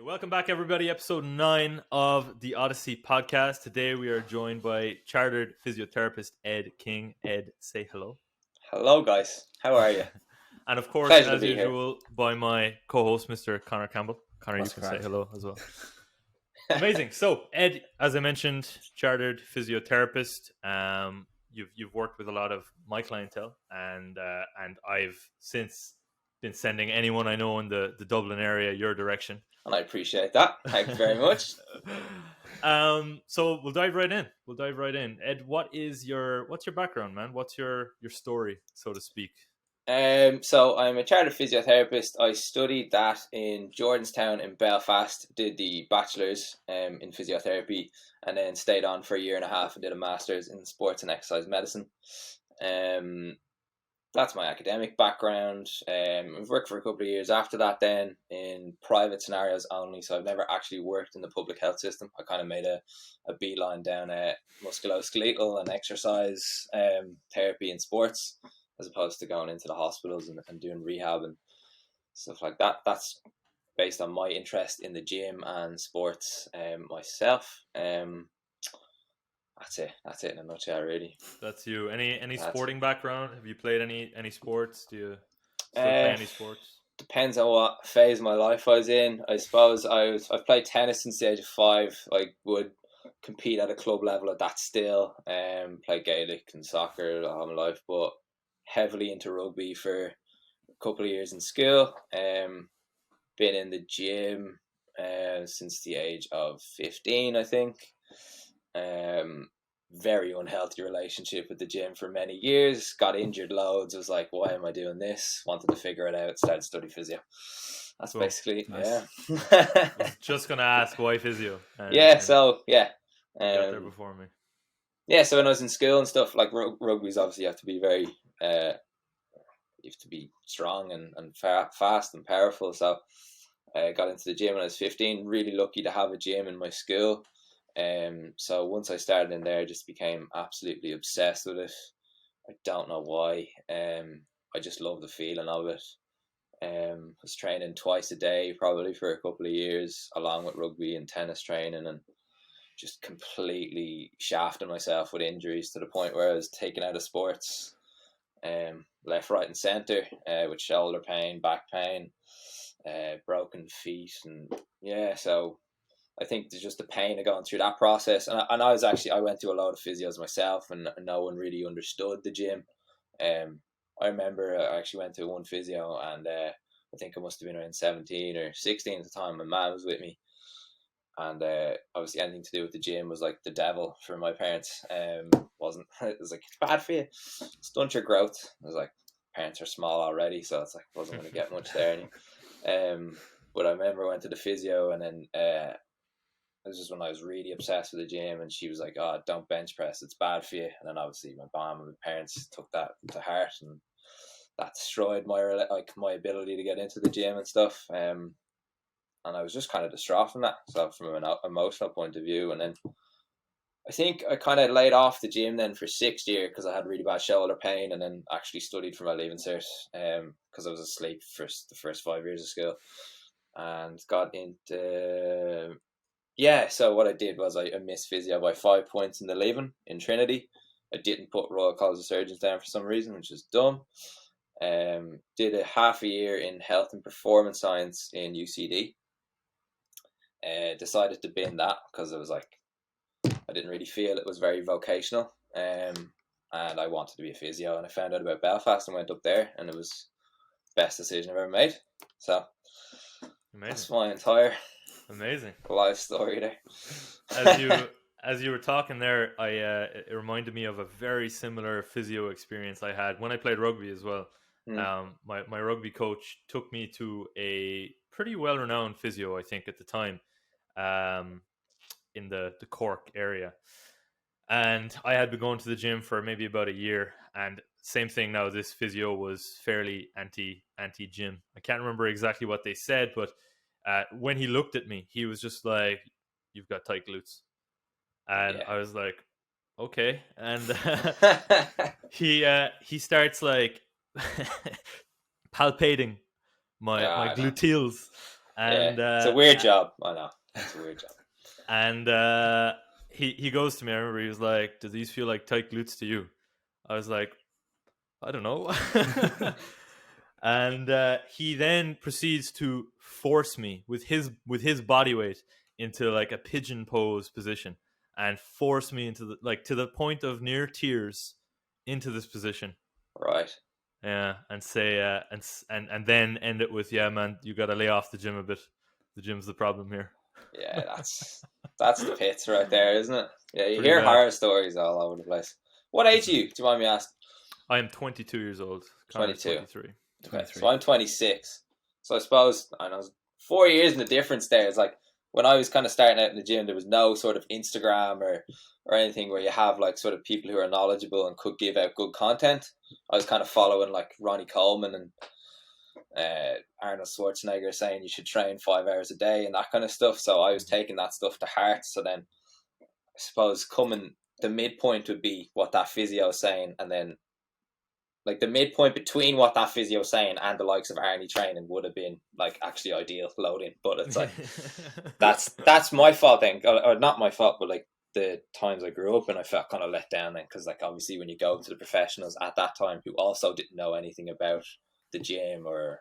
Welcome back, everybody. Episode 9 of the Odyssey podcast. Today we are joined by chartered physiotherapist Ed King. Ed, say hello. Hello, guys. How are you? And of course, Pleasure to as be here. usual, by my co-host, Mr. Connor Campbell. Connor, What's you can crack? say hello as well. Amazing. So, Ed, as I mentioned, chartered physiotherapist. You've worked with a lot of my clientele, and I've since been sending anyone I know in the Dublin area your direction. And I appreciate that. Thank you very much. So we'll dive right in. Ed, what's your background, man? What's your story, so to speak? So I'm a chartered physiotherapist. I studied that in Jordanstown in Belfast, did the bachelor's in physiotherapy, and then stayed on for a year and a half and did a master's in sports and exercise medicine. That's my academic background. I've worked for a couple of years after that then in private scenarios only, so I've never actually worked in the public health system. I kind of made a beeline down musculoskeletal and exercise therapy in sports, as opposed to going into the hospitals and doing rehab and stuff like that. That's based on my interest in the gym and sports myself. That's it in a nutshell, really. That's you. Any sporting background? Have you played any sports? Do you still play any sports? Depends on what phase of my life I was in. I suppose I've played tennis since the age of 5. I would compete at a club level at that still. Played Gaelic and soccer all my life, but heavily into rugby for a couple of years in school. Been in the gym since the age of 15, I think. Very unhealthy relationship with the gym for many years. Got injured loads. Was like, why am I doing this? Wanted to figure it out. Started studying physio. That's cool. Basically, nice. Yeah. I was just gonna ask why physio. Yeah. You got there before me. Yeah. So when I was in school and stuff, like rugby's obviously you have to be very, you have to be strong and fast and powerful. So I got into the gym when I was 15. Really lucky to have a gym in my school. So once I started in there, I just became absolutely obsessed with it. I don't know why. I just love the feeling of it. Was training twice a day probably for a couple of years, along with rugby and tennis training, and just completely shafting myself with injuries to the point where I was taken out of sports, left, right, and centre, with shoulder pain, back pain, broken feet, and yeah, so. I think there's just the pain of going through that process. And I went to a lot of physios myself, and no one really understood the gym. I remember I actually went to one physio, and I think I must have been around 17 or 16 at the time. My mum was with me. And obviously anything to do with the gym was like the devil for my parents. It was like, it's bad for you. Stunt your growth. I was like, parents are small already, so it's like I wasn't going to get much there. But I remember I went to the physio, and then this is when I was really obsessed with the gym, and she was like, "Oh, don't bench press; it's bad for you." And then obviously my mom and my parents took that to heart, and that destroyed my ability to get into the gym and stuff. And I was just kind of distraught from that. So from an emotional point of view, and then I think I kind of laid off the gym then for 6 years because I had really bad shoulder pain, and then actually studied for my leaving cert because I was asleep for the first 5 years of school, and got into. Yeah, so what I did was I missed physio by 5 points in the leaving in Trinity. I didn't put Royal College of Surgeons down for some reason, which is dumb. Did a half a year in health and performance science in UCD. Decided to bin that because it was like I didn't really feel it was very vocational. And I wanted to be a physio, and I found out about Belfast and went up there, and it was the best decision I've ever made. So that's my entire life story there. As you were talking there, it reminded me of a very similar physio experience I had when I played rugby as well. My rugby coach took me to a pretty well-renowned physio, I think, at the time, in the Cork area. And I had been going to the gym for maybe about a year, and same thing now, this physio was fairly anti-gym. I can't remember exactly what they said, but when he looked at me, he was just like, "You've got tight glutes." And yeah. I was like, okay. And he starts like palpating my gluteals. Yeah, And it's a weird job. I know. It's a weird job. and he goes to me. I remember he was like, "Do these feel like tight glutes to you?" I was like, "I don't know." And he then proceeds to force me with his body weight into like a pigeon pose position, and force me into to the point of near tears into this position. Right. Yeah, and say and then end it with, "Yeah, man, you got to lay off the gym a bit. The gym's the problem here." Yeah, that's the pits right there, isn't it? Yeah, you Pretty hear bad. horror stories all over the place. What age are you? Do you mind me asking? I am 22 years old. Connor's 22. 23. Okay, 23. so I'm 26. So I suppose, I know, 4 years in the difference there. It's like when I was kind of starting out in the gym, there was no sort of Instagram or anything where you have like sort of people who are knowledgeable and could give out good content. I was kind of following like Ronnie Coleman and Arnold Schwarzenegger saying you should train 5 hours a day and that kind of stuff. So I was taking that stuff to heart. So then I suppose coming the midpoint would be what that physio is saying, and then like the midpoint between what that physio is saying and the likes of Arnie training would have been like actually ideal loading. But it's like that's my fault then, or not my fault, but like the times I grew up and I felt kind of let down then, because like obviously when you go to the professionals at that time who also didn't know anything about the gym, or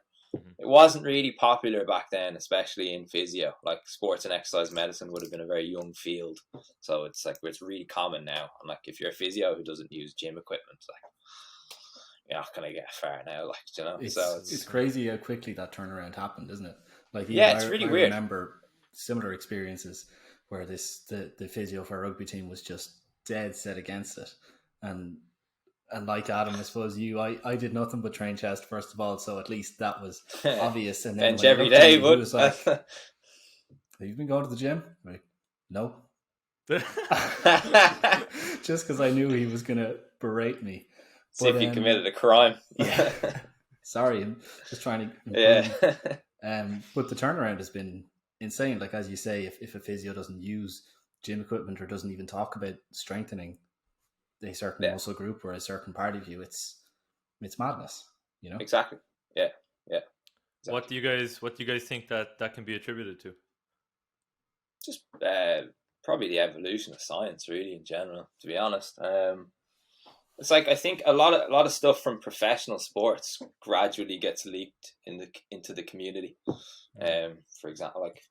it wasn't really popular back then, especially in physio. Like sports and exercise medicine would have been a very young field, so it's like it's really common now. And like if you're a physio who doesn't use gym equipment, like you're not gonna get far now. Like, you know, It's crazy how quickly that turnaround happened, isn't it? Like, yeah, it's really weird. I remember similar experiences where the physio for a rugby team was just dead set against it, and like Adam, I suppose I did nothing but train chest first of all, so at least that was obvious. And then bench every day, but he was like, "Have you been going to the gym?" I'm like, no. Just because I knew he was gonna berate me. See if you committed a crime. Yeah. Sorry, I'm just trying to improve. Yeah. But the turnaround has been insane. Like, as you say, if a physio doesn't use gym equipment or doesn't even talk about strengthening a certain muscle group or a certain part of you, it's madness, you know? Exactly. Yeah. Exactly. What do you guys think that can be attributed to? Just probably the evolution of science, really, in general, to be honest. It's like I think a lot of stuff from professional sports gradually gets leaked into the community. For example, like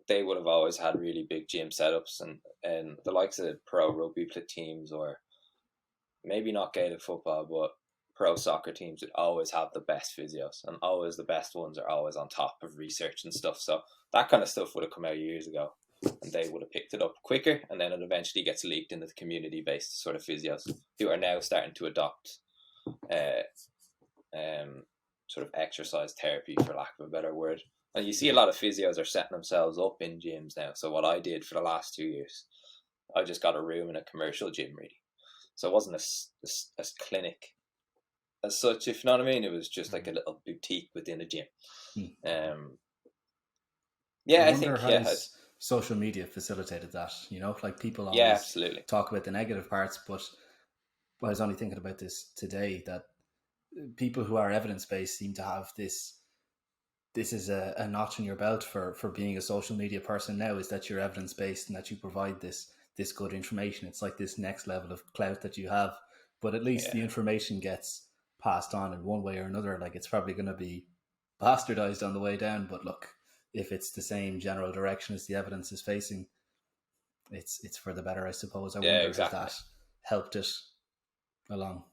they would have always had really big gym setups, and the likes of pro rugby teams, or maybe not Gaelic football, but pro soccer teams would always have the best physios, and always the best ones are always on top of research and stuff. So that kind of stuff would have come out years ago, and they would have picked it up quicker, and then it eventually gets leaked into the community-based sort of physios who are now starting to adopt sort of exercise therapy, for lack of a better word. And you see a lot of physios are setting themselves up in gyms now. So what I did for the last 2 years, I just got a room in a commercial gym, really. So it wasn't a clinic as such, if you know what I mean. It was just like a little boutique within a gym. I think social media facilitated that, you know, like people always absolutely talk about the negative parts, but I was only thinking about this today, that people who are evidence-based seem to have this is a notch in your belt for being a social media person now, is that you're evidence-based and that you provide this good information. It's like this next level of clout that you have, but at least the information gets passed on in one way or another. Like, it's probably going to be bastardized on the way down, but look, if it's the same general direction as the evidence is facing, it's for the better, I suppose. I wonder if that helped it along.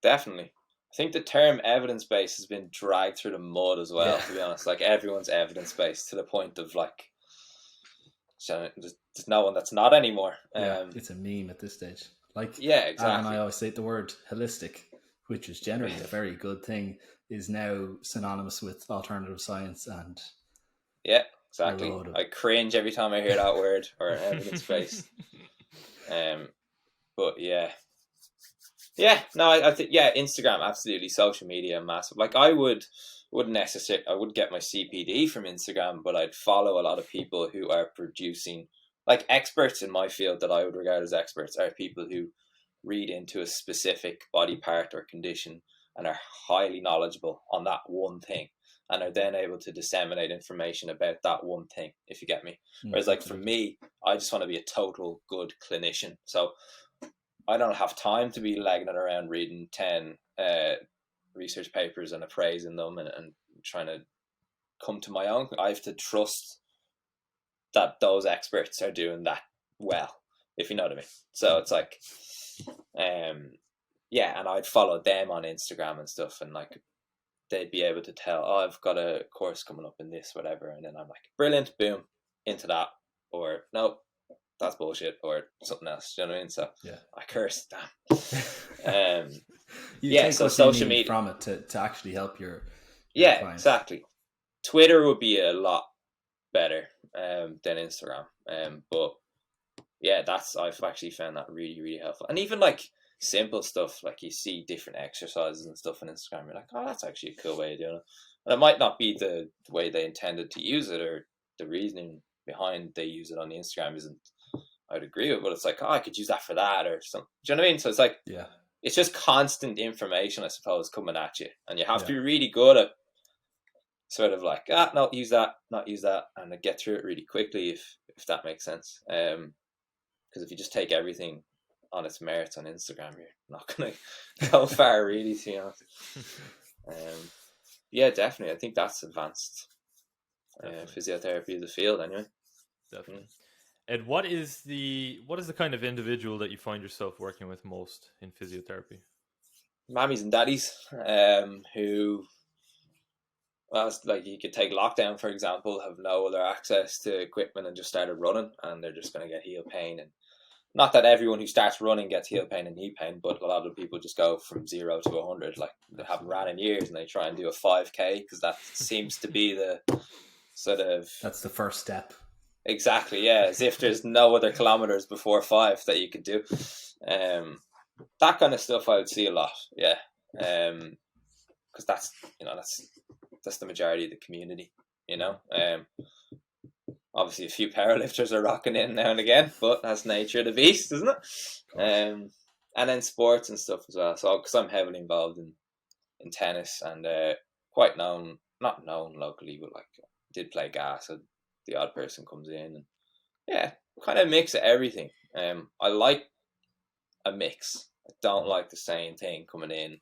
Definitely. I think the term evidence-based has been dragged through the mud as well, to be honest. Like, everyone's evidence-based to the point of like, so there's no one that's not anymore. It's a meme at this stage. Like, exactly. And I always say the word holistic, which is generally a very good thing, is now synonymous with alternative science. And exactly. I cringe every time I hear that word, or evidence-based. But I think Instagram, absolutely, social media, massive. Like, I wouldn't get my CPD from Instagram, but I'd follow a lot of people who are producing, like, experts in my field that I would regard as experts are people who read into a specific body part or condition and are highly knowledgeable on that one thing. and are then able to disseminate information about that one thing, if you get me. Whereas like for me, I just want to be a total good clinician. So I don't have time to be legging it around reading 10 research papers and appraising them and trying to come to my own. I have to trust that those experts are doing that well, if you know what I mean. So it's like, yeah, and I'd follow them on Instagram and stuff, and like they'd be able to tell, oh, I've got a course coming up in this, whatever, and then I'm like, brilliant, boom, into that, or nope, that's bullshit, or something else. Do you know what I mean? So yeah, I curse, damn. Yeah, so social media from it to actually help your clients. Exactly. Twitter would be a lot better than Instagram, but yeah, I've actually found that really, really helpful. And even like simple stuff, like you see different exercises and stuff on Instagram, you're like, oh, that's actually a cool way of doing it. And it might not be the way they intended to use it, or the reasoning behind they use it on the Instagram isn't, I'd agree with, but it's like, oh, I could use that for that or something. Do you know what I mean? So it's like, yeah, it's just constant information, I suppose, coming at you, and you have to be really good at sort of like, not use that, and get through it really quickly, if that makes sense. Because if you just take everything on its merits on Instagram, you're not going to go far, really, to be honest. Yeah, definitely. I think that's advanced physiotherapy as a field, anyway. Definitely. And what is the kind of individual that you find yourself working with most in physiotherapy? Mammies and daddies, who, well, it's like you could take lockdown, for example, have no other access to equipment and just started running, and they're just going to get heel pain. And not that everyone who starts running gets heel pain and knee pain, but a lot of people just go from 0 to 100. Like they haven't ran in years, and they try and do a 5K because that seems to be the sort of, that's the first step. Exactly, yeah. As if there's no other kilometers before 5 that you could do. That kind of stuff I would see a lot, yeah. Because that's the majority of the community, you know. Obviously, a few powerlifters are rocking in now and again, but that's nature of the beast, isn't it? And then sports and stuff as well. So, because I'm heavily involved in tennis and quite not known locally, but like did play gas, so the odd person comes in, and yeah, kind of mix of everything. I like a mix. I don't like the same thing coming in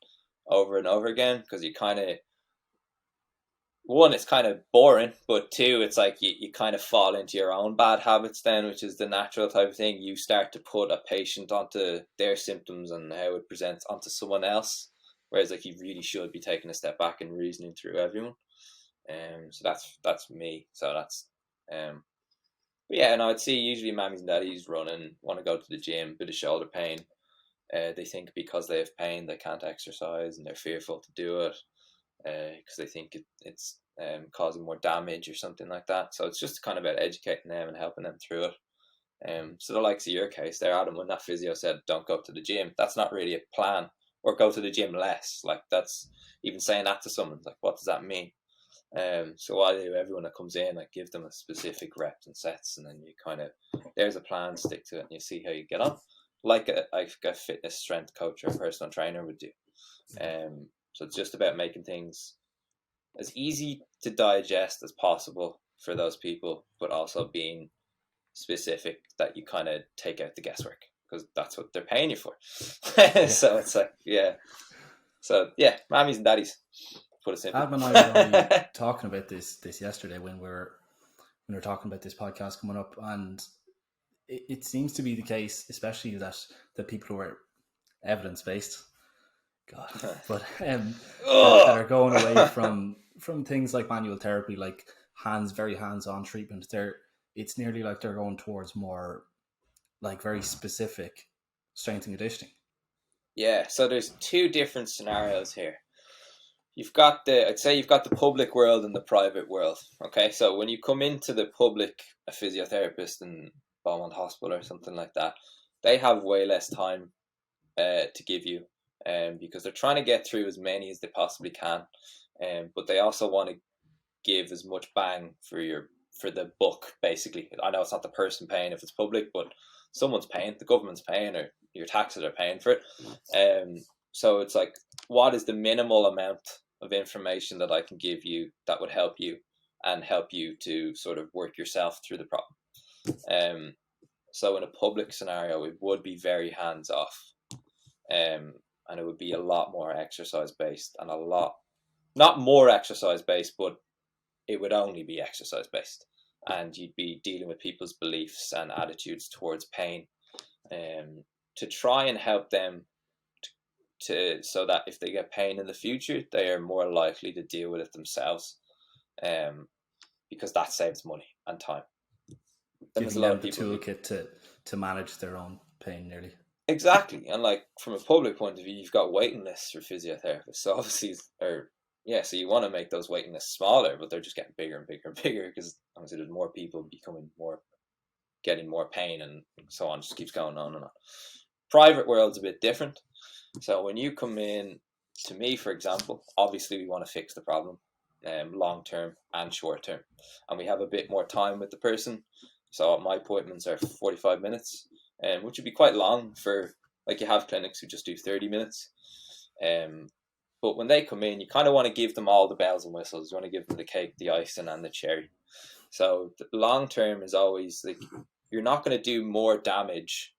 over and over again, because you kind of, one, it's kind of boring, but two, it's like you kind of fall into your own bad habits then, which is the natural type of thing. You start to put a patient onto their symptoms and how it presents onto someone else, whereas like you really should be taking a step back and reasoning through everyone. So that's me. So that's but yeah, and I'd see usually mammies and daddies running, want to go to the gym, bit of shoulder pain. They think because they have pain they can't exercise, and they're fearful to do it because they think it's causing more damage or something like that. So it's just kind of about educating them and helping them through it. So the likes of your case there, Adam, when that physio said don't go to the gym, that's not really a plan. Or go to the gym less. Like, that's, even saying that to someone, like, what does that mean? So I do, everyone that comes in, I give them a specific reps and sets, and then you kind of, there's a plan, stick to it, and you see how you get on, like a fitness strength coach or a personal trainer would do. So it's just about making things as easy to digest as possible for those people, but also being specific that you kind of take out the guesswork, because that's what they're paying you for. So it's like, yeah. So yeah, mammies and daddies. Put it simply. Adam and I were only talking about this yesterday when we were talking about this podcast coming up, and it seems to be the case, especially that people who are evidence based, but that are going away from things like manual therapy, like very hands-on treatment. It's nearly like they're going towards more like very specific strength and conditioning. Yeah, so there's two different scenarios here. I'd say you've got the public world and the private world. Okay, so when you come into the public, a physiotherapist in Beaumont Hospital or something like that, they have way less time to give you, because they're trying to get through as many as they possibly can, but they also want to give as much bang for the buck, basically. I know it's not the person paying if it's public, but someone's paying, the government's paying, or your taxes are paying for it. So it's like, what is the minimal amount of information that I can give you that would help you and help you to sort of work yourself through the problem. So in a public scenario, it would be very hands off, and it would be a lot more exercise based, and a lot not more exercise based, but it would only be exercise based, and you'd be dealing with people's beliefs and attitudes towards pain, to try and help them so that if they get pain in the future, they are more likely to deal with it themselves, because that saves money and time. Giving them the toolkit to manage their own pain, nearly. Exactly. And like from a public point of view, you've got waiting lists for physiotherapists. So obviously, so you want to make those waiting lists smaller, but they're just getting bigger and bigger and bigger, because obviously there's more people getting more pain, and so on. Just keeps going on and on. Private world's a bit different. So when you come in to me, for example, obviously we want to fix the problem, long term and short term, and we have a bit more time with the person. So my appointments are 45 minutes, which would be quite long for, like, you have clinics who just do 30 minutes. But when they come in, you kind of want to give them all the bells and whistles. You want to give them the cake, the icing, and the cherry. So the long term is always like, you're not going to do more damage,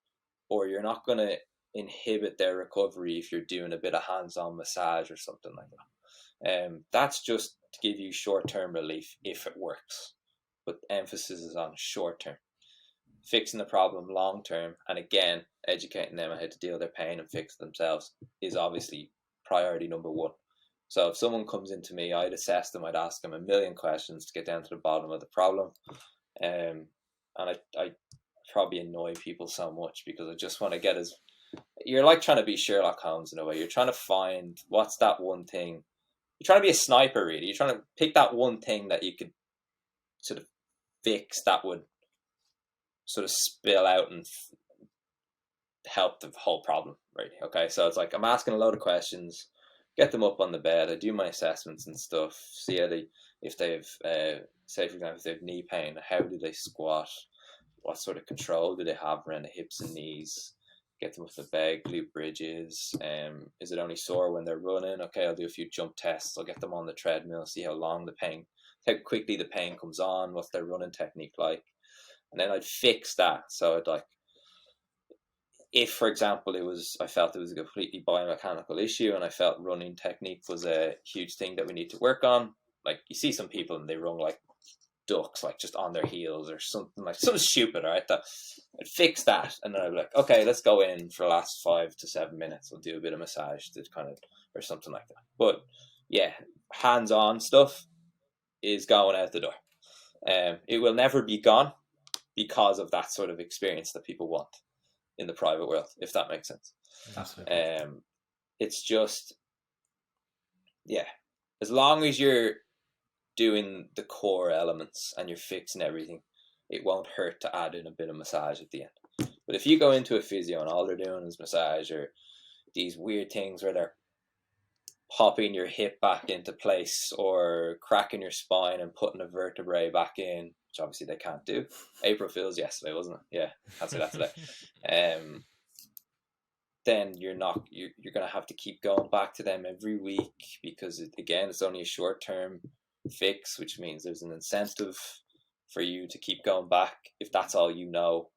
or you're not going to inhibit their recovery if you're doing a bit of hands-on massage or something like that. That's just to give you short-term relief if it works, but emphasis is on short-term. Fixing the problem long-term, and again, educating them on how to deal with their pain and fix themselves, is obviously priority number one. So if someone comes into me, I'd assess them, I'd ask them a million questions to get down to the bottom of the problem. And I probably annoy people so much, because I just want to get you're like trying to be Sherlock Holmes in a way. You're trying to find what's that one thing. You're trying to be a sniper, really. You're trying to pick that one thing that you could sort of fix that would sort of spill out and help the whole problem, right? Okay, so it's like I'm asking a load of questions, get them up on the bed, I do my assessments and stuff, see how if they've, say for example, if they have knee pain, how do they squat, what sort of control do they have around the hips and knees, get them off the bed, glute bridges, is it only sore when they're running? Okay, I'll do a few jump tests, I'll get them on the treadmill, see how quickly the pain comes on, what's their running technique like, and then I'd fix that. So I'd like, if for example I felt it was a completely biomechanical issue, and I felt running technique was a huge thing that we need to work on, like you see some people and they run like ducks, like just on their heels or something stupid, right? That I'd fix that, and then I'd be like, okay, let's go in for the last 5 to 7 minutes, we'll do a bit of massage to kind of, or something like that. But yeah, hands-on stuff is going out the door. It will never be gone, because of that sort of experience that people want in the private world, if that makes sense. Absolutely. It's just, yeah, as long as you're doing the core elements and you're fixing everything, it won't hurt to add in a bit of massage at the end. But if you go into a physio and all they're doing is massage, or these weird things where they're popping your hip back into place, or cracking your spine and putting a vertebrae back in, which obviously they can't do. April Fool's yesterday, wasn't it? Yeah, can't say that today. Then you're going to have to keep going back to them every week, because it's only a short-term fix, which means there's an incentive for you to keep going back if that's all you know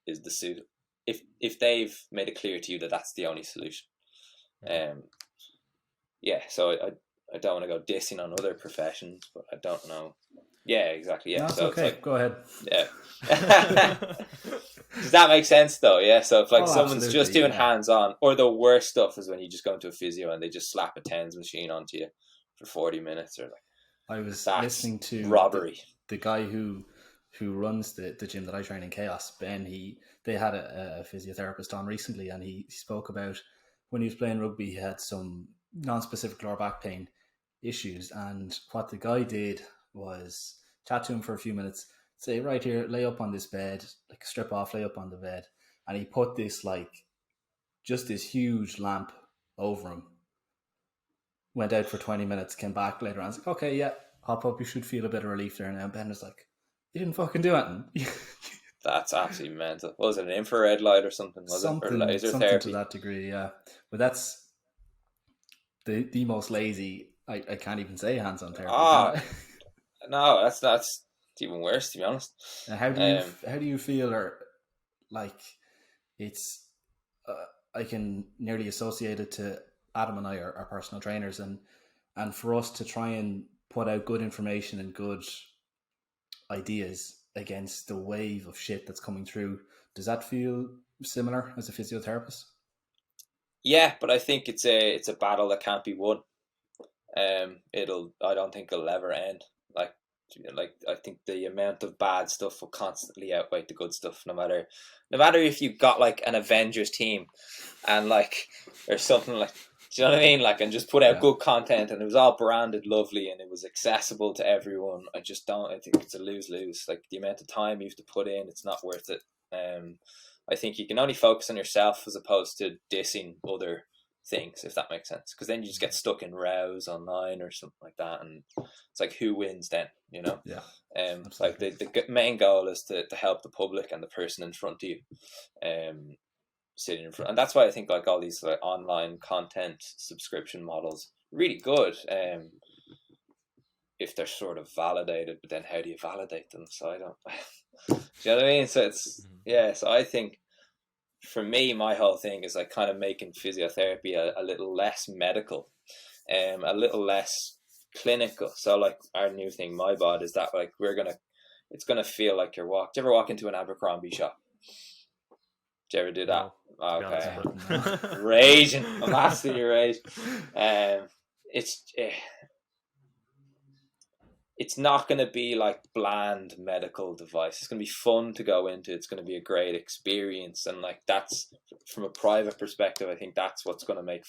is the suit. If they've made it clear to you that that's the only solution. So I don't want to go dissing on other professions, but I don't know. Yeah, exactly. Yeah, that's so okay. It's like, go ahead. Yeah. Does that make sense though? Yeah. So if someone's just doing hands-on, or the worst stuff is when you just go into a physio and they just slap a TENS machine onto you for 40 minutes, or like, I was listening to robbery. The guy who runs the gym that I train in, Chaos, Ben, they had a physiotherapist on recently, and he spoke about when he was playing rugby, he had some non-specific lower back pain issues, and what the guy did was chat to him for a few minutes, say, right here, lay up on this bed, like strip off, lay up on the bed, and he put this just this huge lamp over him, went out for 20 minutes, came back later on, was like, okay, yeah, hop up, you should feel a bit of relief there now. And Ben was like, you didn't fucking do it. That's absolutely mental. What was it, an infrared light or something? Or laser something therapy? To that degree, yeah. But that's the most lazy I can't even say hands-on therapy, can Ah, I? no, that's even worse, to be honest. Now, Um, how do you feel, or like it's I can nearly associate it to Adam and I are personal trainers, and for us to try and put out good information and good ideas against the wave of shit that's coming through, does that feel similar as a physiotherapist? yeah, but I think it's a battle that can't be won. I don't think it'll ever end. Like, I think the amount of bad stuff will constantly outweigh the good stuff. No matter if you got like an Avengers team, and like or something like, do you know what I mean? Like, and just put out Yeah. good content, and it was all branded lovely, and it was accessible to everyone. I just don't. I think it's a lose lose. Like, the amount of time you have to put in, it's not worth it. I think you can only focus on yourself as opposed to dissing other things, if that makes sense, because then you just get stuck in rows online or something like that, and it's like, who wins then, you know? Yeah, Like, the main goal is to help the public and the person in front of you sitting in front, and that's why I think like all these like online content subscription models really good if they're sort of validated, but then how do you validate them? So I don't do you know what I mean? So it's, yeah, so I think for me, my whole thing is like kind of making physiotherapy a little less medical, a little less clinical. So like our new thing, my bod, is that like it's gonna feel like you're do you ever walk into an Abercrombie shop? Do you ever do that? No, to be Okay, honest, but raging, I'm absolutely raging. It's it's not going to be like bland medical device. It's going to be fun to go into. It's going to be a great experience, and like that's, from a private perspective, I think that's what's going to make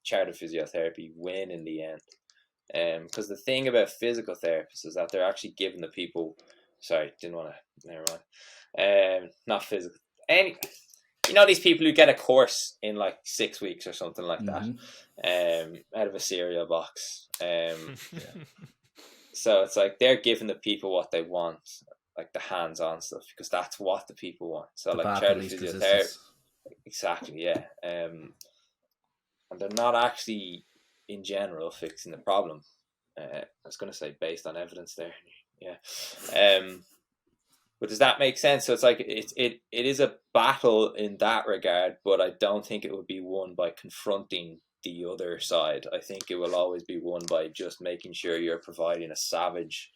charter physiotherapy win in the end. Because the thing about physical therapists is that they're actually giving the people. Sorry, didn't want to. Never mind. Not physical. Any, these people who get a course in like 6 weeks or something like that, out of a cereal box. yeah. So it's like they're giving the people what they want, like the hands-on stuff, because that's what the people want. So The like path of charity least physiotherapy, resistance. exactly, yeah. And they're not actually, in general, fixing the problem. I was going to say based on evidence there, yeah. But does that make sense? So it's like it is a battle in that regard, but I don't think it would be won by confronting the other side. I think it will always be won by just making sure you're providing a savage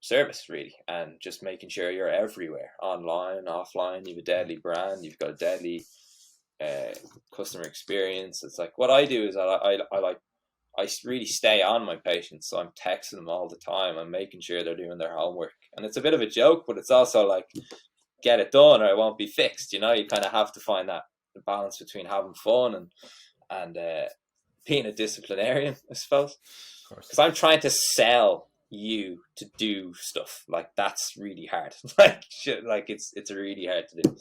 service, really, and just making sure you're everywhere, online, offline. You have a deadly brand, you've got a deadly customer experience. It's like, what I do is I really stay on my patients, so I'm texting them all the time. I'm making sure they're doing their homework, and it's a bit of a joke, but it's also like, get it done or it won't be fixed. You kind of have to find that balance between having fun and being a disciplinarian, I suppose. Because I'm trying to sell you to do stuff like that's really hard. like it's really hard to do.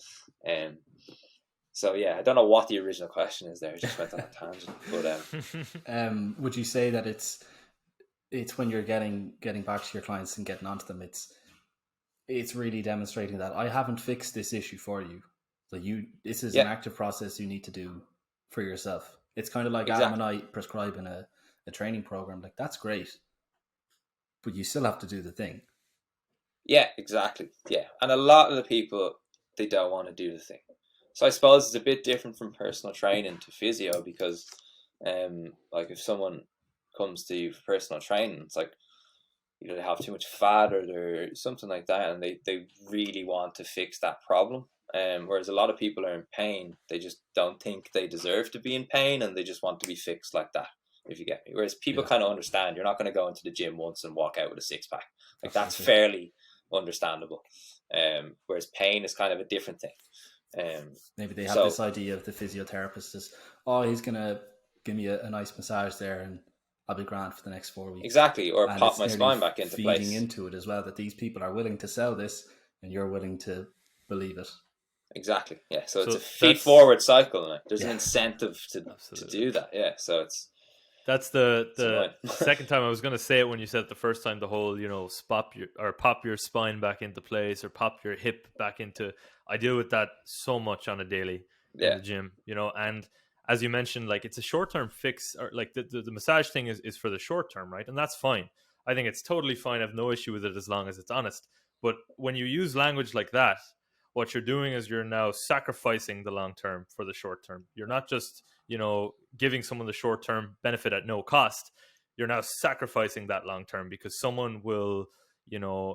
So yeah, I don't know what the original question is there. I just went on a tangent. But would you say that it's when you're getting back to your clients and getting onto them, it's really demonstrating that I haven't fixed this issue for you. So this is an active process you need to do for yourself. It's kind of like Adam and I prescribing a training program. Like, that's great, but you still have to do the thing. Yeah, exactly. Yeah, and a lot of the people, they don't want to do the thing. So I suppose it's a bit different from personal training to physio, because like if someone comes to you for personal training, it's like either they have too much fat or they're something like that, and they really want to fix that problem. Whereas a lot of people are in pain, they just don't think they deserve to be in pain, and they just want to be fixed like that, if you get me. Whereas people kind of understand you're not going to go into the gym once and walk out with a six pack. Like, that's fairly understandable. Whereas pain is kind of a different thing. Maybe they have this idea of the physiotherapist as, he's going to give me a nice massage there and I'll be grand for the next 4 weeks. Exactly, or pop my spine back into place. Feeding into it as well, that these people are willing to sell this and you're willing to believe it. Exactly, yeah. So it's a feed-forward cycle. There's an incentive to do that, yeah. So it's... That's the second time. I was going to say it when you said it the first time, the whole, pop your spine back into place or pop your hip back into. I deal with that so much on a daily in the gym, and as you mentioned, like it's a short-term fix, or like the massage thing is for the short term, right? And that's fine. I think it's totally fine. I have no issue with it as long as it's honest. But when you use language like that, what you're doing is you're now sacrificing the long term for the short term. You're not just, giving someone the short term benefit at no cost. You're now sacrificing that long term because someone will,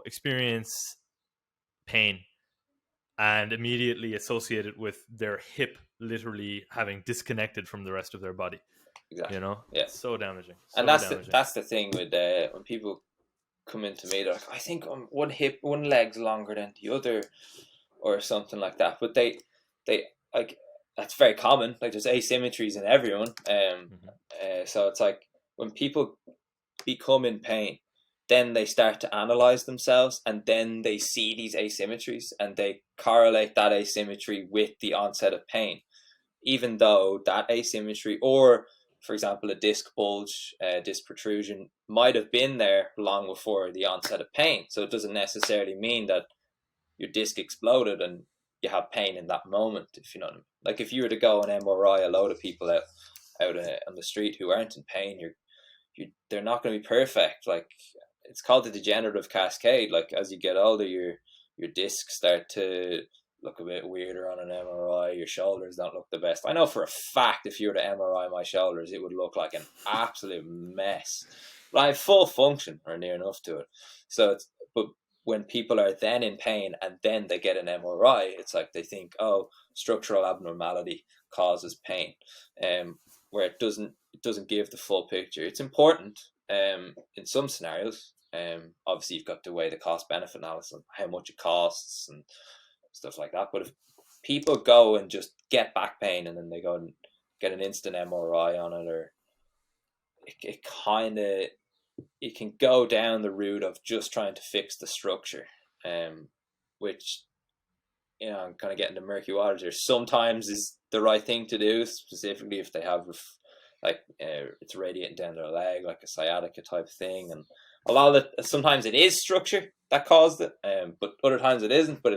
experience pain and immediately associate it with their hip literally having disconnected from the rest of their body. Exactly. Yeah. It's so damaging. And that's the thing with when people come into me, they're like, I think one leg's longer than the other, or something like that. But they like, that's very common. Like, there's asymmetries in everyone. So it's like when people become in pain, then they start to analyze themselves, and then they see these asymmetries and they correlate that asymmetry with the onset of pain, even though that asymmetry, or for example a disc bulge, disc protrusion, might have been there long before the onset of pain. So it doesn't necessarily mean that your disc exploded and you have pain in that moment, if you know what I mean. Like, if you were to go and MRI a load of people out on the street who aren't in pain, they're not going to be perfect. Like, it's called the degenerative cascade. Like, as you get older, your discs start to look a bit weirder on an MRI. Your shoulders don't look the best. I know for a fact if you were to MRI my shoulders, it would look like an absolute mess. But I have full function, or near enough to it. But when people are then in pain and then they get an MRI, it's like they think, oh, structural abnormality causes pain, where it doesn't give the full picture. It's important in some scenarios. Obviously, you've got to weigh the cost-benefit analysis and how much it costs and stuff like that. But if people go and just get back pain and then they go and get an instant MRI on it, or it can go down the route of just trying to fix the structure, which, I'm kind of getting to murky waters here. Sometimes is the right thing to do, specifically if they have it's radiating down their leg, like a sciatica type thing, and a lot of it, sometimes it is structure that caused it, but other times it isn't. But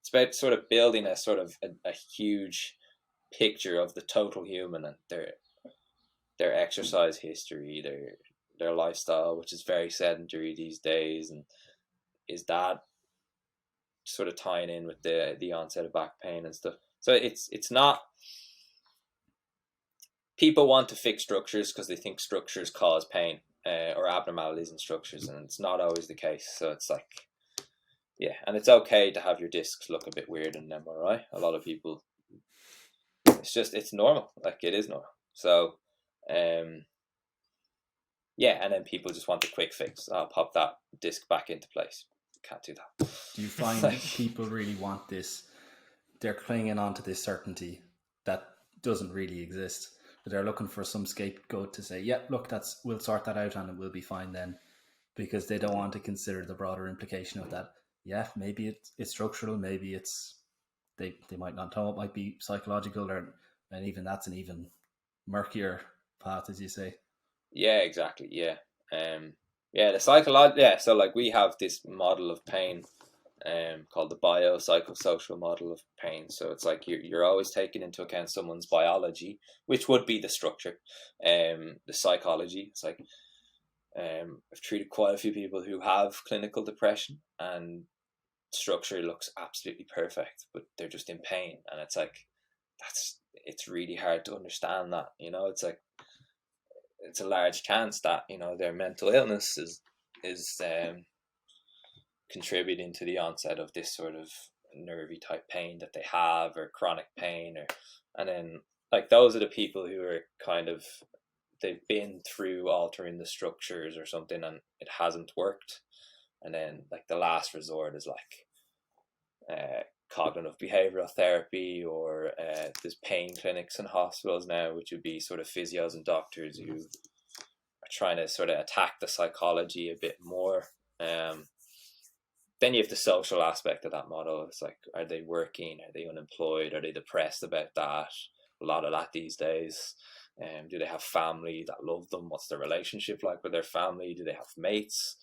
it's about sort of building a sort of a huge picture of the total human and their exercise history, their lifestyle, which is very sedentary these days, and is that sort of tying in with the onset of back pain and stuff. So it's not, people want to fix structures because they think structures cause pain, or abnormalities in structures, and it's not always the case. So it's like, yeah, and it's okay to have your discs look a bit weird in an MRI. A lot of people, it's normal. Like, it is normal. So yeah, and then people just want the quick fix. I'll pop that disc back into place. Can't do that. Do you find people really want this? They're clinging on to this certainty that doesn't really exist. But they're looking for some scapegoat to say, "Yeah, look, we'll sort that out and it will be fine then," because they don't want to consider the broader implication of that. Yeah, maybe it's structural. Maybe they might not know. It might be psychological, and even that's an even murkier path, as you say. Yeah, exactly. Yeah. The psychological. Yeah. So, like, we have this model of pain, called the biopsychosocial model of pain. So it's like you're always taking into account someone's biology, which would be the structure, the psychology. It's like, I've treated quite a few people who have clinical depression, and structure looks absolutely perfect, but they're just in pain, and it's like, it's really hard to understand that. It's like, it's a large chance that their mental illness is contributing to the onset of this sort of nervy type pain that they have, or chronic pain, and then, like, those are the people who are kind of, they've been through altering the structures or something and it hasn't worked, and then, like, the last resort is like cognitive behavioral therapy, or there's pain clinics in hospitals now, which would be sort of physios and doctors who are trying to sort of attack the psychology a bit more. Then you have the social aspect of that model. It's like, are they working? Are they unemployed? Are they depressed about that? A lot of that these days. Do they have family that love them? What's their relationship like with their family? Do they have mates?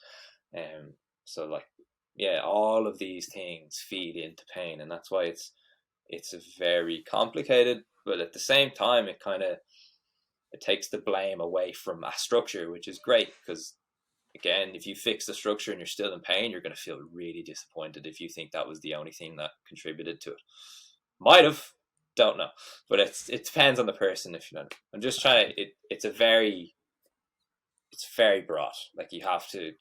So, like, yeah, all of these things feed into pain, and that's why it's a very complicated but at the same time, it takes the blame away from a structure, which is great, because again, if you fix the structure and you're still in pain, you're going to feel really disappointed if you think that was the only thing that contributed to it. Might have, don't know, but it depends on the person. If you know, I'm just trying to. It's very broad. Like, you have to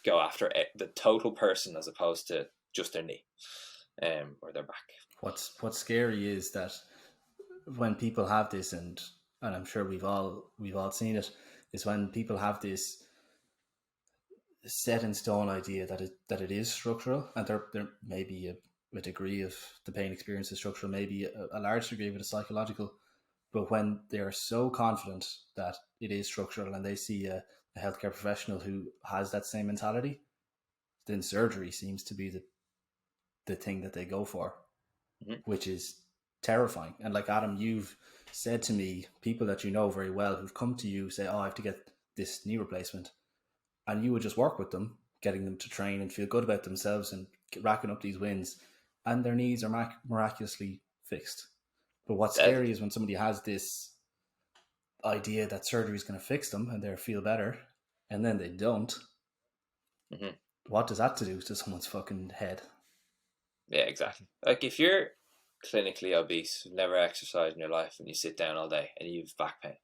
go after the total person as opposed to just their knee, or their back. What's scary is that when people have this, and I'm sure we've all seen it, is when people have this set in stone idea that it is structural, and there may be a degree of the pain experience is structural, maybe a large degree of it is psychological. But when they are so confident that it is structural, and they see a healthcare professional who has that same mentality, then surgery seems to be the thing that they go for, which is terrifying. And like, Adam, you've said to me, people that you know very well who've come to you say, oh, I have to get this knee replacement. And you would just work with them, getting them to train and feel good about themselves and racking up these wins, and their knees are miraculously fixed. But what's scary is when somebody has this idea that surgery is going to fix them and they'll feel better, and then they don't. Mm-hmm. What does that to do to someone's fucking head? Yeah, exactly. Like, if you're clinically obese, never exercised in your life, and you sit down all day and you've back pain,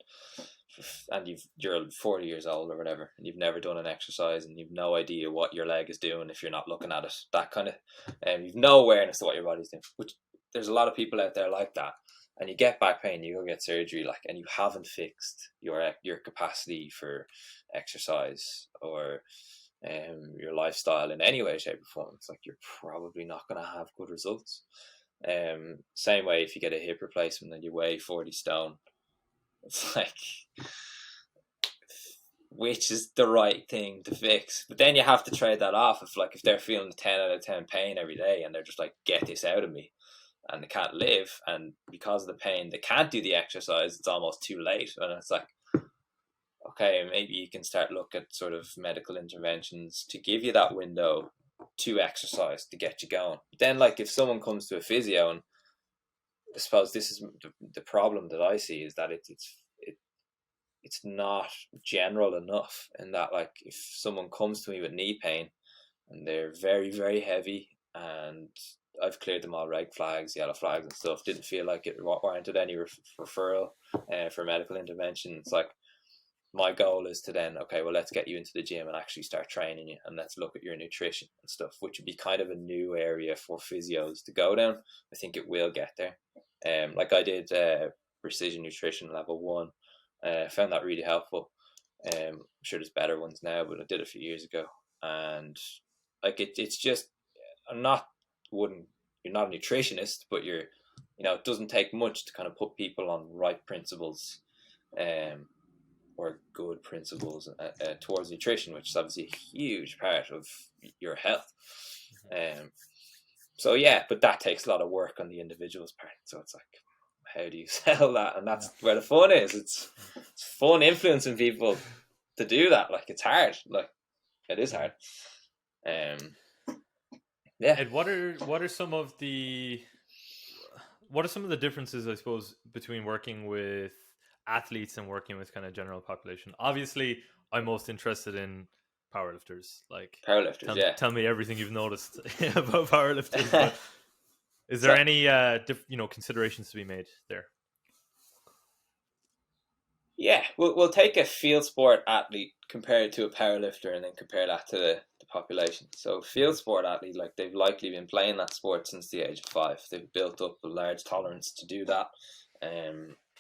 and you're 40 years old or whatever, and you've never done an exercise, and you've no idea what your leg is doing if you're not looking at it, that kind of, you've no awareness of what your body's doing, which there's a lot of people out there like that, and you get back pain, you go get surgery, like, and you haven't fixed your capacity for exercise or your lifestyle in any way, shape, or form. It's like, you're probably not going to have good results. Same way if you get a hip replacement and you weigh 40 stone, it's like, which is the right thing to fix? But then you have to trade that off if they're feeling 10 out of 10 pain every day, and they're just like, get this out of me, and they can't live, and because of the pain they can't do the exercise, it's almost too late. And it's like, okay, maybe you can start look at sort of medical interventions to give you that window to exercise to get you going. But then, like, if someone comes to a physio, and I suppose this is the problem that I see, is that it's not general enough, in that, like, if someone comes to me with knee pain and they're very, very heavy, and I've cleared them all red flags, yellow flags and stuff, didn't feel like it warranted any referral for medical intervention, it's like, my goal is to then, okay, well, let's get you into the gym and actually start training you, and let's look at your nutrition and stuff, which would be kind of a new area for physios to go down. I think it will get there. Like, I did precision nutrition level 1. Found that really helpful. I'm sure there's better ones now, but I did it a few years ago, and like, it's just, you're not a nutritionist, but it doesn't take much to kind of put people on right principles, or good principles towards nutrition, which is obviously a huge part of your health. So yeah, but that takes a lot of work on the individual's part. So it's like, how do you sell that? And that's where the fun is. It's fun influencing people to do that. Like, it's hard. Like, it is hard. Yeah. And what are some of the differences, I suppose, between working with athletes and working with kind of general population? Obviously, I'm most interested in powerlifters. Like, tell me everything you've noticed about powerlifters. But is there any considerations to be made there? Yeah, we'll take a field sport athlete, compare it to a powerlifter, and then compare that to the population. So field sport athlete, like, they've likely been playing that sport since the age of 5. They've built up a large tolerance to do that.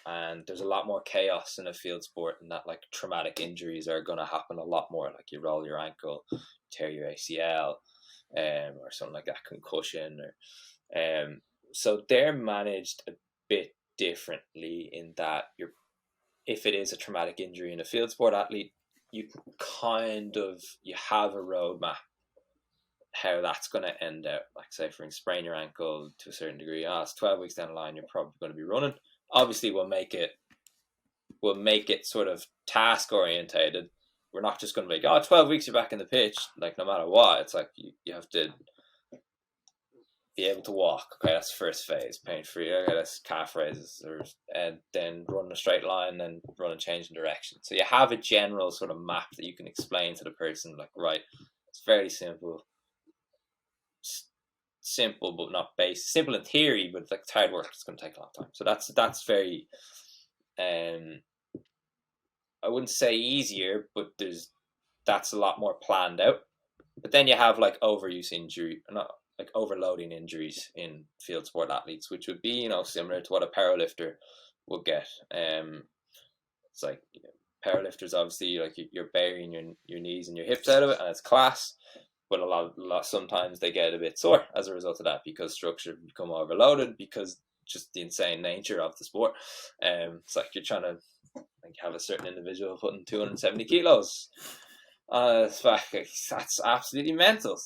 And there's a lot more chaos in a field sport, and that, like, traumatic injuries are going to happen a lot more. Like, you roll your ankle, tear your ACL, or something like that, concussion, or so they're managed a bit differently, in that if it is a traumatic injury in a field sport athlete, you have a roadmap how that's going to end out. Like, say, for instance, sprain your ankle to a certain degree, it's 12 weeks down the line, you're probably going to be running. Obviously, we'll make it sort of task orientated. We're not just going to be 12 weeks you're back in the pitch, like, no matter what. It's like, you have to be able to walk. Okay, that's first phase, pain free. Okay, that's calf raises, and then run a straight line and run and change in direction. So you have a general sort of map that you can explain to the person, like, right, it's very simple, simple but not basic. Simple in theory, but like, it's hard work. It's going to take a long time. So that's very, I wouldn't say easier, but that's a lot more planned out. But then you have like overuse injury, not like overloading injuries in field sport athletes, which would be, similar to what a powerlifter would get. It's like, powerlifters, obviously, like, you're burying your knees and your hips out of it, and it's class. But a lot sometimes they get a bit sore as a result of that, because structure become overloaded, because just the insane nature of the sport. It's like you're trying to have a certain individual putting 270 kilos. That's absolutely mental.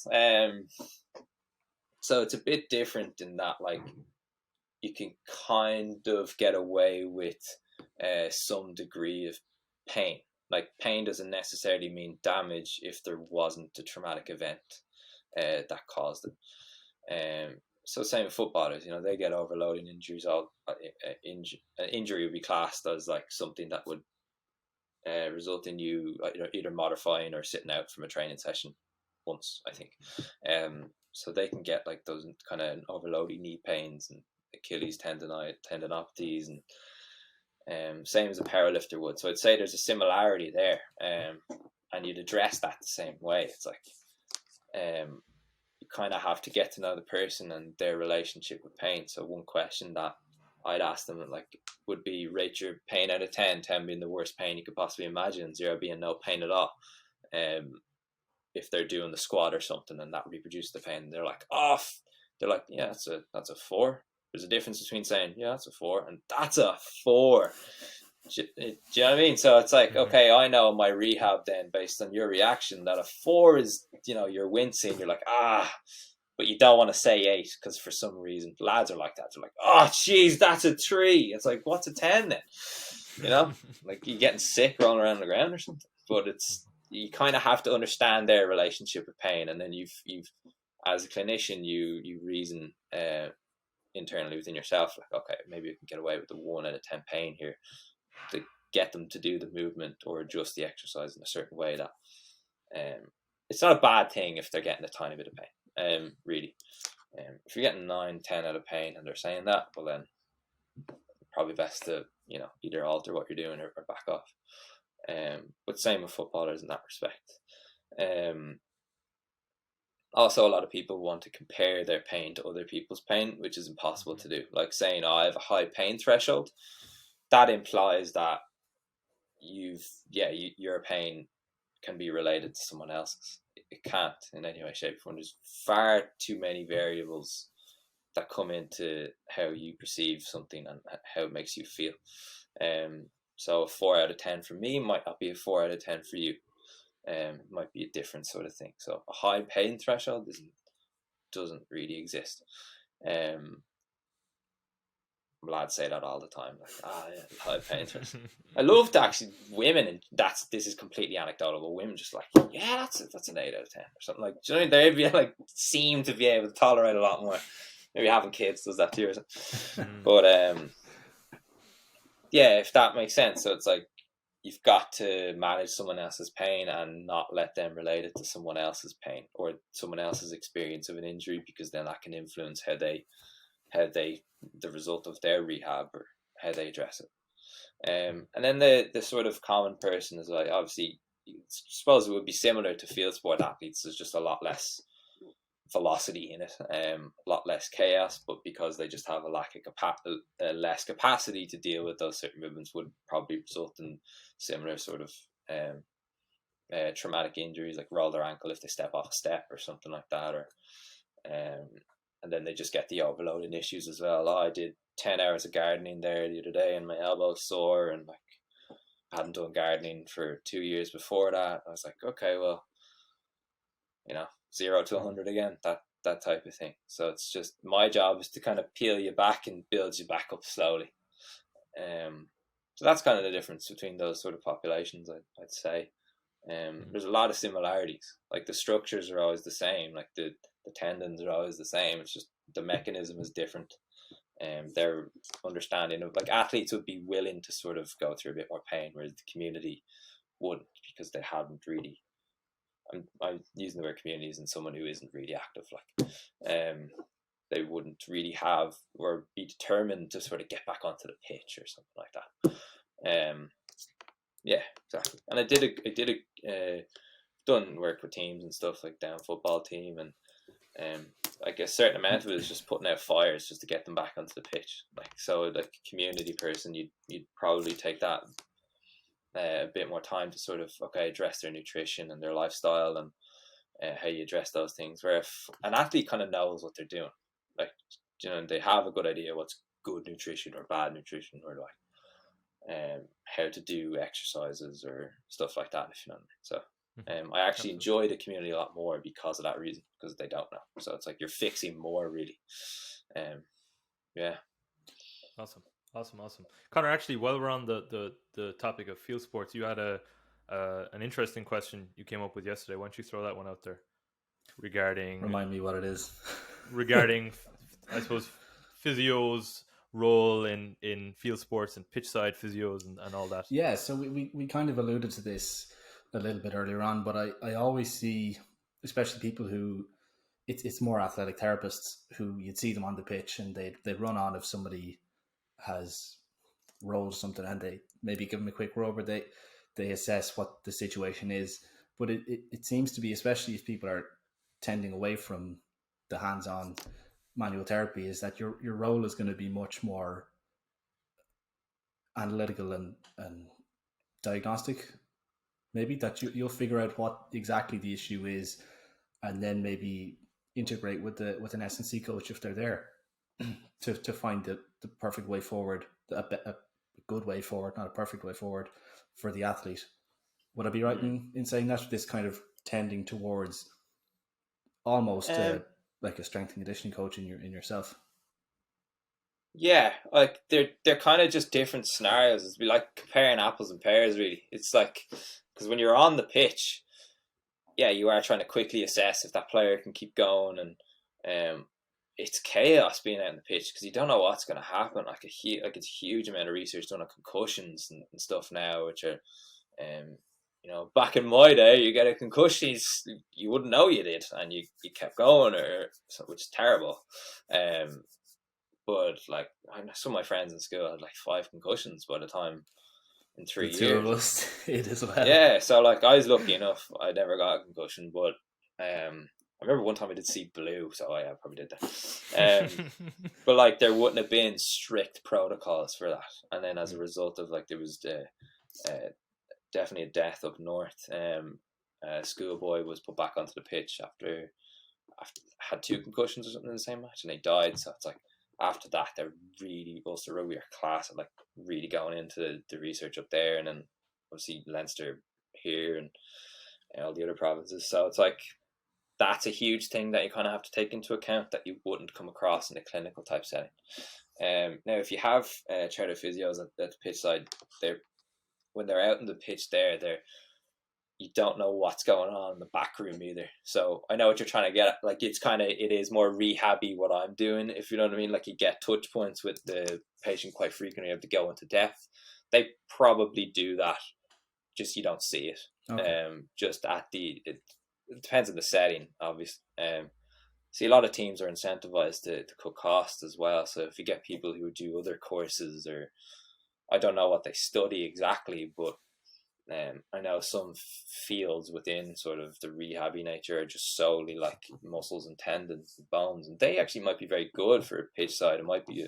So it's a bit different in that, like, you can kind of get away with some degree of pain. Like, pain doesn't necessarily mean damage if there wasn't a traumatic event that caused it. So same with footballers, they get overloading injuries. Injury would be classed as like something that would result in you either modifying or sitting out from a training session once, I think. So they can get like those kind of overloading knee pains and Achilles tendinopathies, and same as a powerlifter would. So I'd say there's a similarity there, and you'd address that the same way. It's like, you kind of have to get to know the person and their relationship with pain. So one question that I'd ask them, like, would be, rate your pain out of 10, 10 being the worst pain you could possibly imagine, 0 being no pain at all. If they're doing the squat or something and that reproduces the pain, they're like, they're like, yeah, that's a 4. There's a difference between saying, yeah, that's a 4 and that's a 4. Do you know what I mean? So it's like, okay, I know my rehab then, based on your reaction, that a 4 is, you're wincing, you're like, but you don't want to say 8, because for some reason lads are like that. They're like, oh jeez, that's a 3. It's like, what's a 10 then? Like, you're getting sick rolling around the ground or something. But you kind of have to understand their relationship with pain, and then you've as a clinician, you reason internally within yourself, like, okay, maybe you can get away with the 1 out of 10 pain here, to get them to do the movement or adjust the exercise in a certain way that it's not a bad thing if they're getting a tiny bit of pain, really. If you're getting 9, 10 out of pain and they're saying that, well then probably best to either alter what you're doing or back off. But same with footballers in that respect. Also, a lot of people want to compare their pain to other people's pain, which is impossible to do. Like saying, I have a high pain threshold. That implies that your pain can be related to someone else's. It can't in any way, shape, or form. There's far too many variables that come into how you perceive something and how it makes you feel. So a 4 out of 10 for me might not be a 4 out of 10 for you. Might be a different sort of thing. So a high pain threshold doesn't really exist. Lads say that all the time, like, yeah, high pain threshold. I love to actually women, and this is completely anecdotal, but women just like, yeah, that's an 8 out of 10 or something. Like, do you know, they like seem to be able to tolerate a lot more. Maybe having kids does that too or something. But yeah, if that makes sense. So it's like, you've got to manage someone else's pain and not let them relate it to someone else's pain or someone else's experience of an injury, because then that can influence how the result of their rehab or how they address it. And then the sort of common person is like, obviously, I suppose it would be similar to field sport athletes. There's just a lot less velocity in it, a lot less chaos, but because they just have a lack of less capacity to deal with those certain movements, would probably result in similar sort of traumatic injuries, like roll their ankle if they step off a step or something like that, or and then they just get the overloading issues as well. I did 10 hours of gardening there the other day and my elbow's sore, and like, I hadn't done gardening for 2 years before that. I was like, okay, well, 0 to 100 again, that type of thing. So it's just, my job is to kind of peel you back and build you back up slowly. So that's kind of the difference between those sort of populations, I'd say. There's a lot of similarities. Like, the structures are always the same. Like, the the tendons are always the same. It's just the mechanism is different. Their understanding of, like, athletes would be willing to sort of go through a bit more pain, whereas the community wouldn't, because they hadn't really. I'm using the word communities and someone who isn't really active, like, they wouldn't really have or be determined to sort of get back onto the pitch or something like that. Yeah, exactly. And I did done work with teams and stuff, like down football team, and like a certain amount of it is just putting out fires just to get them back onto the pitch. Like, so like a community person, you'd probably take that a bit more time to sort of, okay, address their nutrition and their lifestyle and how you address those things. Where if an athlete kind of knows what they're doing, like, you know, they have a good idea what's good nutrition or bad nutrition, or like how to do exercises or stuff like that, if you know what I mean. So I actually enjoy the community a lot more because of that reason, because they don't know. So it's like you're fixing more, really. Yeah. Awesome. Connor, actually, while we're on the topic of field sports, you had an interesting question you came up with yesterday. Why don't you throw that one out there regarding? Remind me what it is. Regarding, I suppose, physios' role in field sports and pitch side physios and all that. Yeah, so we kind of alluded to this a little bit earlier on, but I always see, especially people who, it's more athletic therapists, who you'd see them on the pitch and they run on if somebody has rolled something, and they maybe give them a quick rub, or they assess what the situation is. But it seems to be, especially if people are tending away from the hands-on manual therapy, is that your role is going to be much more analytical and diagnostic. Maybe that you'll figure out what exactly the issue is, and then maybe integrate with an S&C coach if they're there to find the perfect way forward, a good way forward, not a perfect way forward for the athlete. Would I be right in saying that? This kind of tending towards almost like a strength and conditioning coach in yourself. Yeah, like they're kind of just different scenarios. It'd be like comparing apples and pears, really. It's like, because when you're on the pitch, yeah, you are trying to quickly assess if that player can keep going, and it's chaos being out on the pitch because you don't know what's going to happen. Like it's a huge amount of research done on concussions and stuff now, which are, you know, back in my day, you get a concussion, you wouldn't know you did, and you kept going, which is terrible. But like, I know some of my friends in school had like 5 concussions by the time in 3 years. 2 of us did as well. Yeah, so like I was lucky enough; I never got a concussion. But I remember one time I did see blue, so I probably did that. But like, there wouldn't have been strict protocols for that, and then as a result of, like, there was definitely a death up north. A schoolboy was put back onto the pitch after had 2 concussions or something in the same match, and he died. So it's like, after that, they're really, Ulster Rugby are class at like really going into the research up there, and then obviously Leinster here and all the other provinces. So it's like, that's a huge thing that you kind of have to take into account that you wouldn't come across in a clinical type setting. Now, if you have charter physios at the pitch side, when they're out in the pitch you don't know what's going on in the back room either. So I know what you're trying to get at. Like, it is more rehabby what I'm doing, if you know what I mean. Like, you get touch points with the patient quite frequently, you have to go into depth. They probably do that, just you don't see it. Okay. Just at it depends on the setting, obviously. See, a lot of teams are incentivized to cut costs as well. So if you get people who do other courses, or I don't know what they study exactly, but I know some fields within sort of the rehabby nature are just solely like muscles and tendons and bones, and they actually might be very good for a pitch side. It might be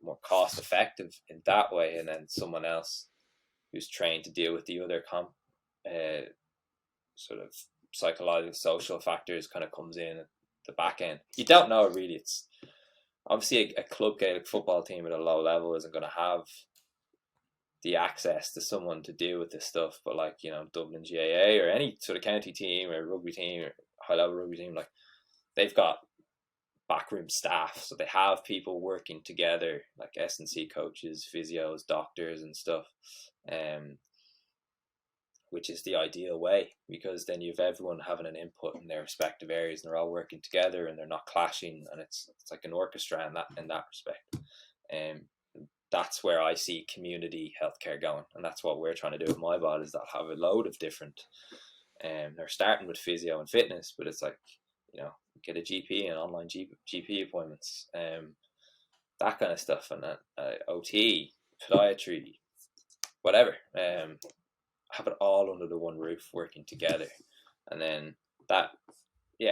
more cost effective in that way, and then someone else who's trained to deal with the other sort of psychological, social factors kind of comes in at the back end. You don't know, really. It's obviously a club Gaelic football team at a low level isn't going to have the access to someone to deal with this stuff, but like, you know, Dublin GAA or any sort of county team or rugby team or high level rugby team, like, they've got backroom staff, so they have people working together, like S&C coaches, physios, doctors and stuff. which is the ideal way, because then you have everyone having an input in their respective areas and they're all working together and they're not clashing, and it's like an orchestra in that respect. That's where I see community healthcare going, and that's what we're trying to do with my bod, is that have a load of different they're starting with physio and fitness, but it's like, get a GP and online GP appointments, that kind of stuff, and OT, podiatry, whatever, have it all under the one roof working together. And then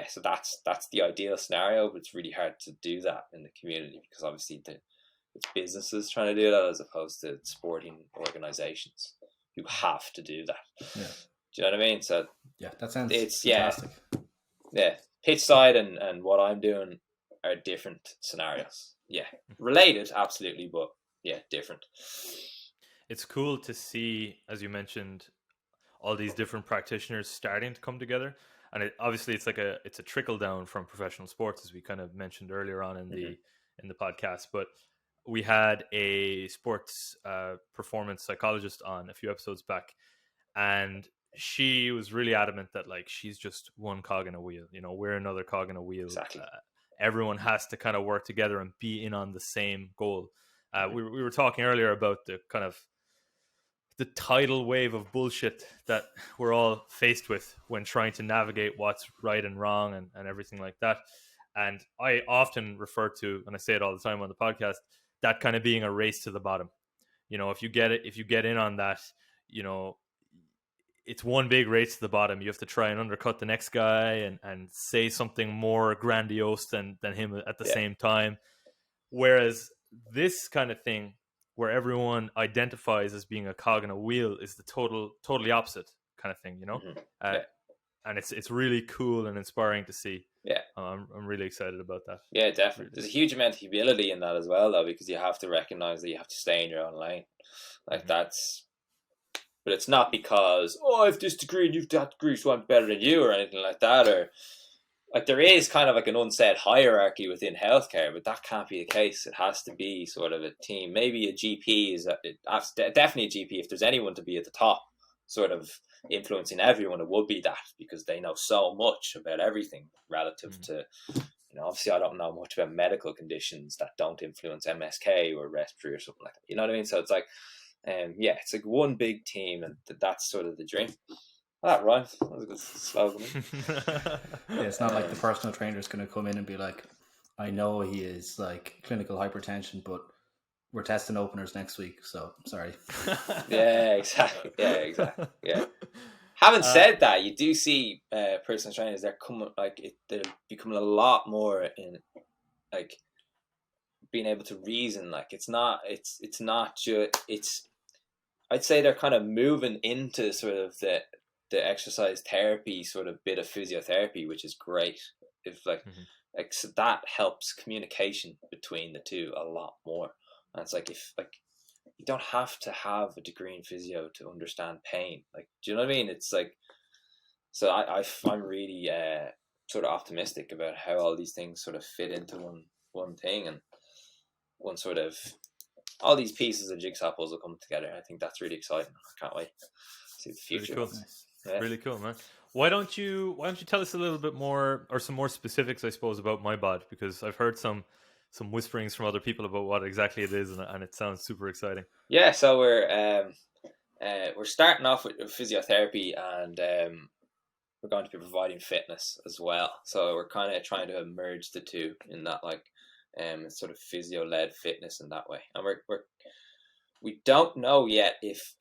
so that's the ideal scenario, but it's really hard to do that in the community, because obviously it's businesses trying to do that as opposed to sporting organizations who have to do that. Yeah. Do you know what I mean? So yeah, that sounds fantastic. Yeah, pitch side and what I'm doing are different scenarios. Yeah, related, absolutely, but yeah, different. It's cool to see, as you mentioned, all these different practitioners starting to come together, and obviously it's a trickle down from professional sports, as we kind of mentioned earlier on in the podcast. But we had a sports performance psychologist on a few episodes back, and she was really adamant that like she's just one cog in a wheel. We're another cog in a wheel. Exactly. Everyone has to kind of work together and be in on the same goal. We were talking earlier about the kind of the tidal wave of bullshit that we're all faced with when trying to navigate what's right and wrong and everything like that. And I often refer to, and I say it all the time on the podcast, that kind of being a race to the bottom. If you get in on that, it's one big race to the bottom. You have to try and undercut the next guy and say something more grandiose than him at the same time. Whereas this kind of thing, where everyone identifies as being a cog in a wheel, is the totally opposite kind of thing, and it's really cool and inspiring to see. I'm really excited about that. Yeah, definitely. There's a huge amount of humility in that as well, though, because you have to recognize that you have to stay in your own lane. Like but it's not because, I have this degree and you've that degree, so I'm better than you, or anything like that. Or like, there is kind of like an unsaid hierarchy within healthcare, but that can't be the case. It has to be sort of a team. Maybe a GP is definitely a GP. If there's anyone to be at the top, sort of influencing everyone, it would be that, because they know so much about everything relative to, obviously I don't know much about medical conditions that don't influence MSK or respiratory or something like that. You know what I mean? So it's like, it's like one big team, and that's sort of the dream. That rhymes. That was a good slogan. It's not like the personal trainer is going to come in and be like, I know he is like clinical hypertension, but we're testing openers next week, so sorry. Yeah, exactly. Yeah. Having said that, you do see personal trainers, they're becoming a lot more in like being able to reason. Like I'd say they're kind of moving into sort of the exercise therapy sort of bit of physiotherapy, which is great. If so that helps communication between the two a lot more. And it's like, if like, you don't have to have a degree in physio to understand pain. Like, do you know what I mean? It's like, so I'm really sort of optimistic about how all these things sort of fit into one thing, and one sort of, all these pieces of jigsaw puzzle come together. I think that's really exciting. I can't wait to see the future. Really cool. Really cool, man. Why don't you tell us a little bit more, or some more specifics, I suppose, about my bod, because I've heard some whisperings from other people about what exactly it is, and it sounds super exciting. Yeah, so we're starting off with physiotherapy, and we're going to be providing fitness as well. So we're kind of trying to merge the two in that, like, sort of physio-led fitness in that way. And we don't know yet if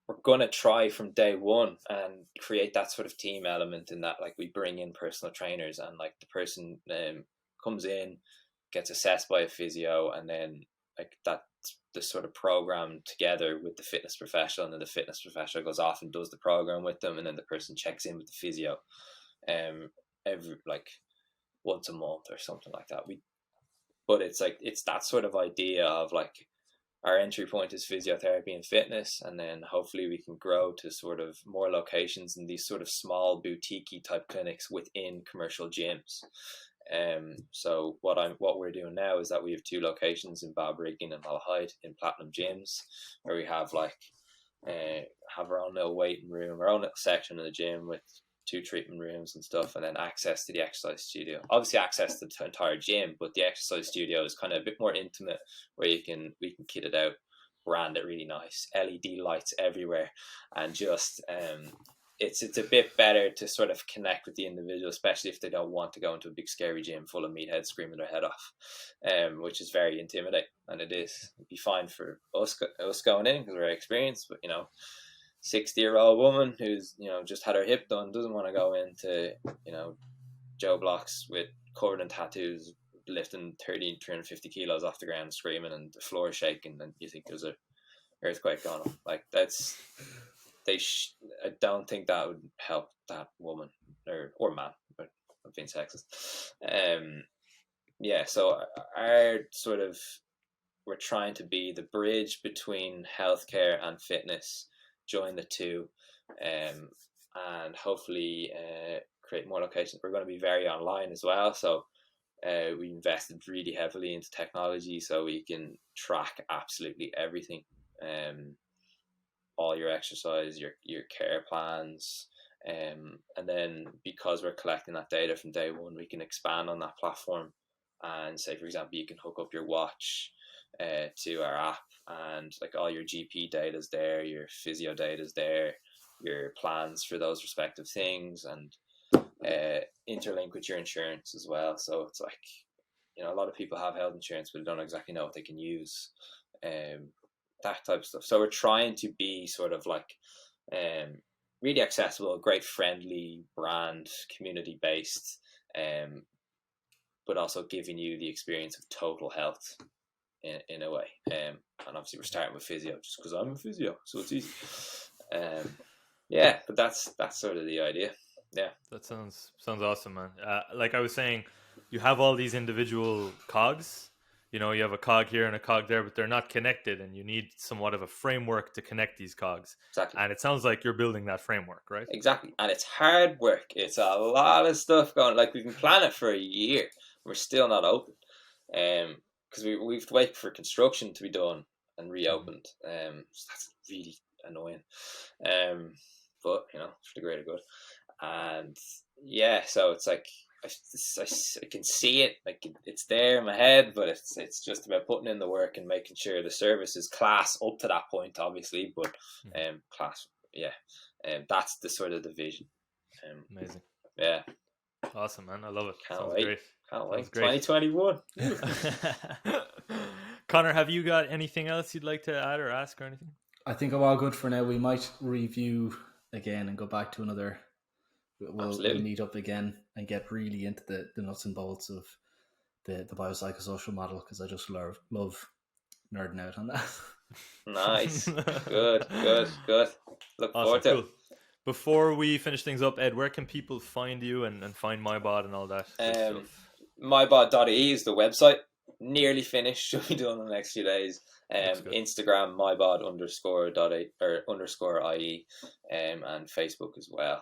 we're going to try from day one and create that sort of team element, in that, like, we bring in personal trainers, and like the person comes in, gets assessed by a physio, and then like that's the sort of program together with the fitness professional, and then the fitness professional goes off and does the program with them, and then the person checks in with the physio every, like, once a month or something like that. But it's like, it's that sort of idea of like, our entry point is physiotherapy and fitness, and then hopefully we can grow to sort of more locations in these sort of small boutique type clinics within commercial gyms. So what we're doing now is that we have 2 locations in Balbriggan and Malahide in Platinum Gyms, where we have like have our own little waiting room, our own little section of the gym with 2 treatment rooms and stuff, and then access to the exercise studio. Obviously access to the entire gym, but the exercise studio is kind of a bit more intimate, where we can kit it out, brand it really nice, LED lights everywhere, and just it's a bit better to sort of connect with the individual, especially if they don't want to go into a big scary gym full of meatheads screaming their head off, which is very intimidating. And it is. It'd be fine for us going in because we're experienced, but 60-year-old woman who's just had her hip done doesn't want to go into Joe Blocks with covered in tattoos, lifting 350 kilos off the ground, screaming, and the floor is shaking, and you think there's a earthquake going on. Like that's I don't think that would help that woman or man, but I'm being sexist. So our sort of, we're trying to be the bridge between healthcare and fitness, join the two, and hopefully create more locations. We're going to be very online as well, so we invested really heavily into technology so we can track absolutely everything, all your exercise, your care plans, and then because we're collecting that data from day one, we can expand on that platform and say, for example, you can hook up your watch to our app, and like all your GP data is there, your physio data is there, your plans for those respective things, and interlink with your insurance as well. So it's like, a lot of people have health insurance but don't exactly know what they can use, that type of stuff. So we're trying to be sort of like really accessible, great friendly brand, community based, but also giving you the experience of total health in a way. And obviously we're starting with physio just because I'm a physio, so it's easy. But that's sort of the idea. Yeah, that sounds awesome, man. Like I was saying, you have all these individual cogs. You have a cog here and a cog there, but they're not connected, and you need somewhat of a framework to connect these cogs. Exactly. And it sounds like you're building that framework, right? Exactly. And it's hard work. It's a lot of stuff going. Like, we can plan it for a year. We're still not open. Because we have to wait for construction to be done and reopened. So that's really annoying. But for the greater good. And so it's like, I can see it, like it's there in my head, but it's just about putting in the work and making sure the service is class up to that point, obviously, but class, that's the sort of the vision. Amazing. Yeah. Awesome, man. I love it. Can't Sounds wait. great. Can't wait. 2021. Connor, have you got anything else you'd like to add or ask or anything? I think I'm all good for now. We might review again and go back to another. We'll meet up again and get really into the nuts and bolts of the biopsychosocial model, because I just love nerding out on that. Nice. Good. Look forward to it. Before we finish things up, Ed, where can people find you and find MyBod and all that stuff? MyBod.ie is the website. Nearly finished. Should be done in the next few days. Instagram MyBod _IE, and Facebook as well.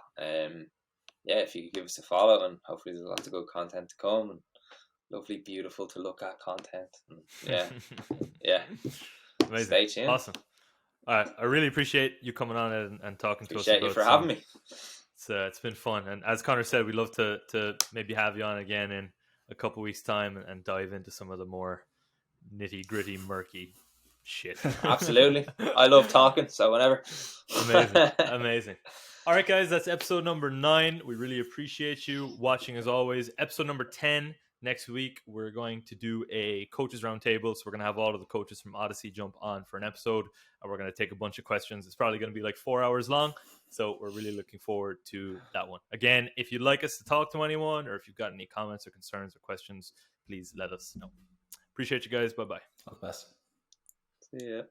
If you could give us a follow, and hopefully there's lots of good content to come, and lovely, beautiful to look at content. And Amazing. Stay tuned. Awesome. All right, I really appreciate you coming on and talking to us. Appreciate you for having me. It's been fun, and as Connor said, we'd love to maybe have you on again in a couple weeks' time and dive into some of the more nitty gritty, murky shit. Absolutely. I love talking, so whenever. Amazing. All right, guys, that's episode number 9. We really appreciate you watching as always. Episode number 10 next week. We're going to do a coaches roundtable, so we're going to have all of the coaches from Odyssey jump on for an episode, and we're going to take a bunch of questions. It's probably going to be like 4 hours long, so we're really looking forward to that one. Again, if you'd like us to talk to anyone, or if you've got any comments or concerns or questions, please let us know. Appreciate you guys. Bye-bye. All the best. See ya.